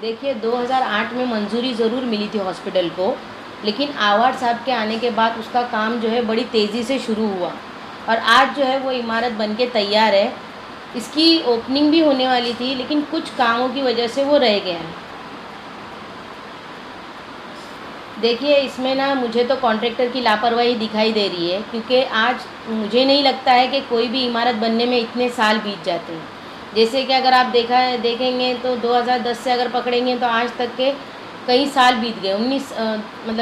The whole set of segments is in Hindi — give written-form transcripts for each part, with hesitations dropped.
देखिए 2008 में मंजूरी ज़रूर मिली थी हॉस्पिटल को, लेकिन आवाड साहब के आने के बाद उसका काम जो है बड़ी तेज़ी से शुरू हुआ और आज जो है वो इमारत बन के तैयार है। इसकी ओपनिंग भी होने वाली थी, लेकिन कुछ कामों की वजह से वो रह गया है। देखिए इसमें ना मुझे तो कॉन्ट्रैक्टर की लापरवाही दिखाई दे रही है, क्योंकि आज मुझे नहीं लगता है कि कोई भी इमारत बनने में इतने साल बीत जाते हैं। जैसे कि अगर आप देखेंगे तो 2010 से अगर पकड़ेंगे तो आज तक के कई साल बीत गए,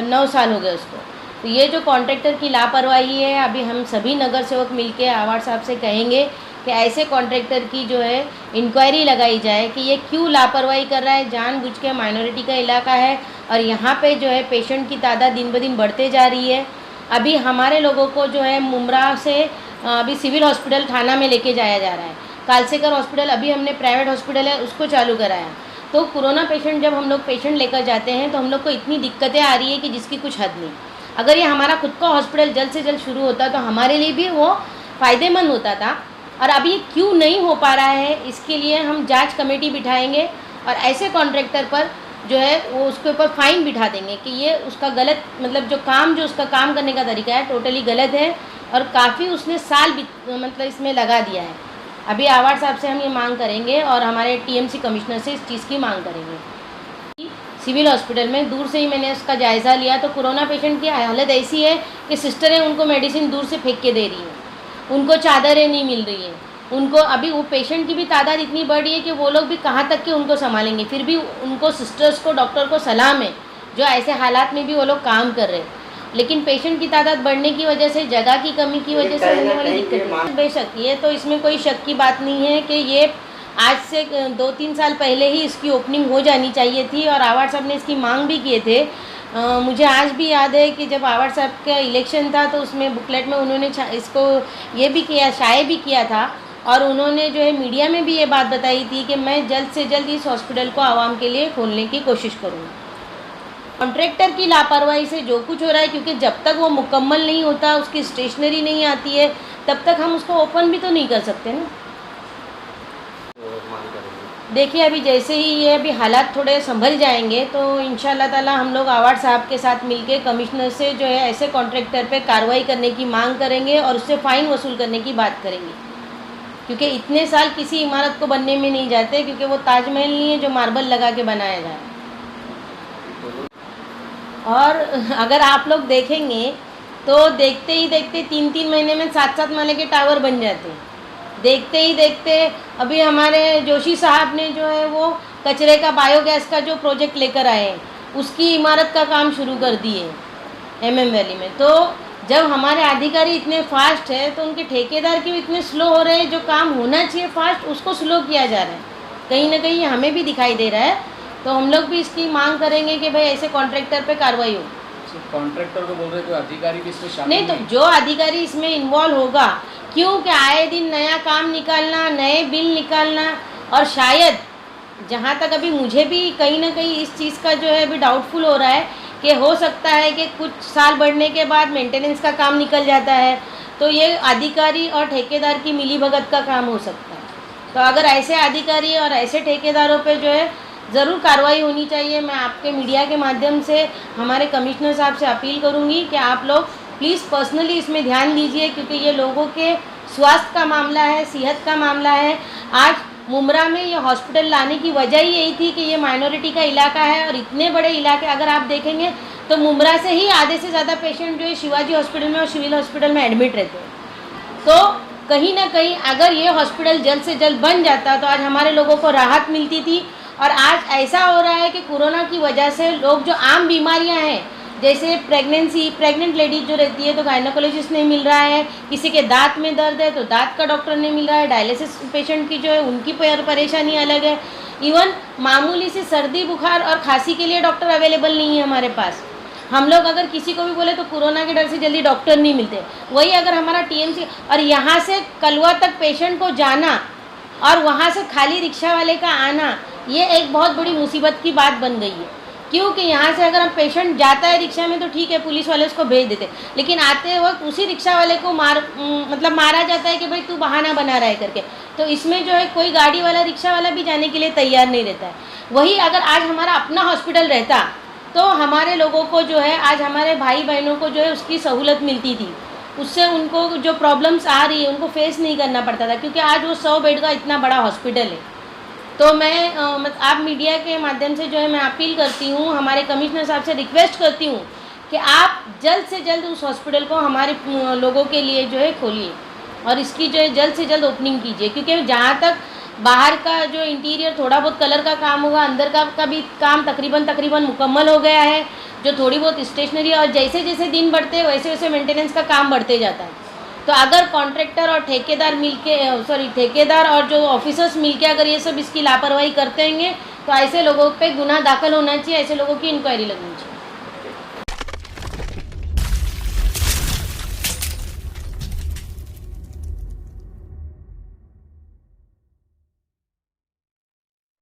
9 साल हो गए उसको। तो ये जो कॉन्ट्रैक्टर की लापरवाही है, अभी हम सभी नगर सेवक मिलके आवाड साहब से कहेंगे कि ऐसे कॉन्ट्रैक्टर की जो है इंक्वायरी लगाई जाए कि ये क्यों लापरवाही कर रहा है। जानबूझ के माइनॉरिटी का इलाका है और यहाँ पे जो है पेशेंट की तादाद दिन ब दिन बढ़ते जा रही है। अभी हमारे लोगों को जो है मुमरा से अभी सिविल हॉस्पिटल थाना में लेके जाया जा रहा है। कालसेकर हॉस्पिटल अभी हमने प्राइवेट हॉस्पिटल है उसको चालू कराया। तो कोरोना पेशेंट जब हम लोग पेशेंट लेकर जाते हैं तो हम लोग को इतनी दिक्कतें आ रही है कि जिसकी कुछ हद नहीं। अगर ये हमारा खुद का हॉस्पिटल जल्द से जल्द शुरू होता तो हमारे लिए भी वो फ़ायदेमंद होता था। और अभी ये क्यों नहीं हो पा रहा है, इसके लिए हम जांच कमेटी बिठाएंगे और ऐसे कॉन्ट्रैक्टर पर जो है वो उसके ऊपर फ़ाइन बिठा देंगे कि ये उसका गलत जो उसका काम करने का तरीका है टोटली गलत है और काफ़ी उसने साल इसमें लगा दिया है। अभी आवाड साहब से हम ये मांग करेंगे और हमारे टीएमसी कमिश्नर से इस चीज़ की मांग करेंगे। सिविल हॉस्पिटल में दूर से ही मैंने उसका जायज़ा लिया तो कोरोना पेशेंट की हालत ऐसी है कि सिस्टरें उनको मेडिसिन दूर से फेंक के दे रही हैं, उनको चादरें नहीं मिल रही हैं, उनको अभी वो पेशेंट की भी तादाद इतनी बढ़ रही है कि वो लोग भी कहाँ तक के उनको संभालेंगे। फिर भी उनको सिस्टर्स को डॉक्टर को सलाम है जो ऐसे हालात में भी वो लोग काम कर रहे हैं। लेकिन पेशेंट की तादाद बढ़ने की वजह से, जगह की कमी की वजह से होने वाली दिक्कत, बेशक ये तो इसमें कोई शक की बात नहीं है कि ये आज से 2-3 साल पहले ही इसकी ओपनिंग हो जानी चाहिए थी और आवाड साहब ने इसकी मांग भी किए थे। मुझे आज भी याद है कि जब आवाड साहब का इलेक्शन था तो उसमें बुकलेट में उन्होंने इसको ये भी किया, शाये भी किया था और उन्होंने जो है मीडिया में भी ये बात बताई थी कि मैं जल्द से जल्द इस हॉस्पिटल को आवाम के लिए खोलने की कोशिश करूँगा। कॉन्ट्रैक्टर की लापरवाही से जो कुछ हो रहा है, क्योंकि जब तक वो मुकम्मल नहीं होता, उसकी स्टेशनरी नहीं आती है, तब तक हम उसको ओपन भी तो नहीं कर सकते ना। देखिए अभी जैसे ही ये अभी हालात थोड़े संभल जाएंगे तो इंशाल्लाह ताला हम लोग आवाड साहब के साथ मिलके कमिश्नर से जो है ऐसे कॉन्ट्रैक्टर पे कार्रवाई करने की मांग करेंगे और उससे फ़ाइन वसूल करने की बात करेंगे, क्योंकि इतने साल किसी इमारत को बनने में नहीं जाते, क्योंकि वो ताजमहल नहीं है जो मार्बल लगा के बनाया जा रहा है। और अगर आप लोग देखेंगे तो देखते ही देखते 3-3 महीने में 7-7 माले के टावर बन जाते हैं। देखते ही देखते अभी हमारे जोशी साहब ने जो है वो कचरे का बायोगैस का जो प्रोजेक्ट लेकर आए हैं उसकी इमारत का काम शुरू कर दिए MM वैली में। तो जब हमारे अधिकारी इतने फास्ट है तो उनके ठेकेदार के भी इतने स्लो हो रहे हैं, जो काम होना चाहिए फास्ट उसको स्लो किया जा रहा है। कहीं ना कहीं हमें भी दिखाई दे रहा है, तो हम लोग भी इसकी मांग करेंगे कि भाई ऐसे कॉन्ट्रैक्टर पे कार्रवाई हो। कॉन्ट्रैक्टर को बोल रहे तो अधिकारी भी इसमें शामिल नहीं, तो जो अधिकारी इसमें इन्वॉल्व होगा, क्योंकि आए दिन नया काम निकालना, नए बिल निकालना, और शायद जहाँ तक अभी मुझे भी कहीं ना कहीं इस चीज़ का जो है अभी डाउटफुल हो रहा है कि हो सकता है कि कुछ साल बढ़ने के बाद मेंटेनेंस का काम निकल जाता है, तो ये अधिकारी और ठेकेदार की मिलीभगत का काम हो सकता है। तो अगर ऐसे अधिकारी और ऐसे ठेकेदारों पे जो है ज़रूर कार्रवाई होनी चाहिए। मैं आपके मीडिया के माध्यम से हमारे कमिश्नर साहब से अपील करूंगी कि आप लोग प्लीज़ पर्सनली इसमें ध्यान दीजिए, क्योंकि ये लोगों के स्वास्थ्य का मामला है, सेहत का मामला है। आज मुमरा में ये हॉस्पिटल लाने की वजह ही यही थी कि ये माइनॉरिटी का इलाका है और इतने बड़े इलाके अगर आप देखेंगे तो मुमरा से ही आधे से ज़्यादा पेशेंट जो है शिवाजी हॉस्पिटल में और सिविल हॉस्पिटल में एडमिट रहते हैं। तो कहीं ना कहीं अगर ये हॉस्पिटल जल्द से जल्द बन जाता तो आज हमारे लोगों को राहत मिलती थी। और आज ऐसा हो रहा है कि कोरोना की वजह से लोग जो आम बीमारियां हैं, जैसे प्रेग्नेंट लेडीज जो रहती है तो गायनोकोलॉजिस्ट नहीं मिल रहा है, किसी के दांत में दर्द है तो दांत का डॉक्टर नहीं मिल रहा है, डायलिसिस पेशेंट की जो है उनकी परेशानी अलग है, इवन मामूली सी सर्दी बुखार और खांसी के लिए डॉक्टर अवेलेबल नहीं है हमारे पास। हम लोग अगर किसी को भी बोले तो कोरोना के डर से जल्दी डॉक्टर नहीं मिलते। वही अगर हमारा TMC और यहाँ से कलवा तक पेशेंट को जाना और वहाँ से खाली रिक्शा वाले का आना, ये एक बहुत बड़ी मुसीबत की बात बन गई है। क्योंकि यहाँ से अगर हम पेशेंट जाता है रिक्शा में तो ठीक है, पुलिस वाले उसको भेज देते, लेकिन आते वक्त उसी रिक्शा वाले को मतलब मारा जाता है कि भाई तू बहाना बना रहा है करके। तो इसमें जो है कोई गाड़ी वाला रिक्शा वाला भी जाने के लिए तैयार नहीं रहता है। वही अगर आज हमारा अपना हॉस्पिटल रहता तो हमारे लोगों को जो है, आज हमारे भाई बहनों को जो है उसकी सहूलत मिलती थी, उससे उनको जो प्रॉब्लम्स आ रही है उनको फेस नहीं करना पड़ता था, क्योंकि आज वो 100 बेड का इतना बड़ा हॉस्पिटल है। तो मैं आप मीडिया के माध्यम से जो है मैं अपील करती हूँ, हमारे कमिश्नर साहब से रिक्वेस्ट करती हूँ कि आप जल्द से जल्द उस हॉस्पिटल को हमारे लोगों के लिए जो है खोलिए और इसकी जो है जल्द से जल्द ओपनिंग कीजिए, क्योंकि जहाँ तक बाहर का जो इंटीरियर थोड़ा बहुत कलर का काम होगा, अंदर का भी काम तकरीबन मुकम्मल हो गया है। जो थोड़ी बहुत स्टेशनरी और जैसे जैसे दिन बढ़ते हैं वैसे वैसे मेंटेनेंस का काम बढ़ते जाता है। तो अगर कॉन्ट्रैक्टर और ठेकेदार और जो ऑफिसर्स मिलके अगर ये सब इसकी लापरवाही करते होंगे तो ऐसे लोगों पे गुनाह दाखिल होना चाहिए, ऐसे लोगों की इंक्वायरी लगनी चाहिए।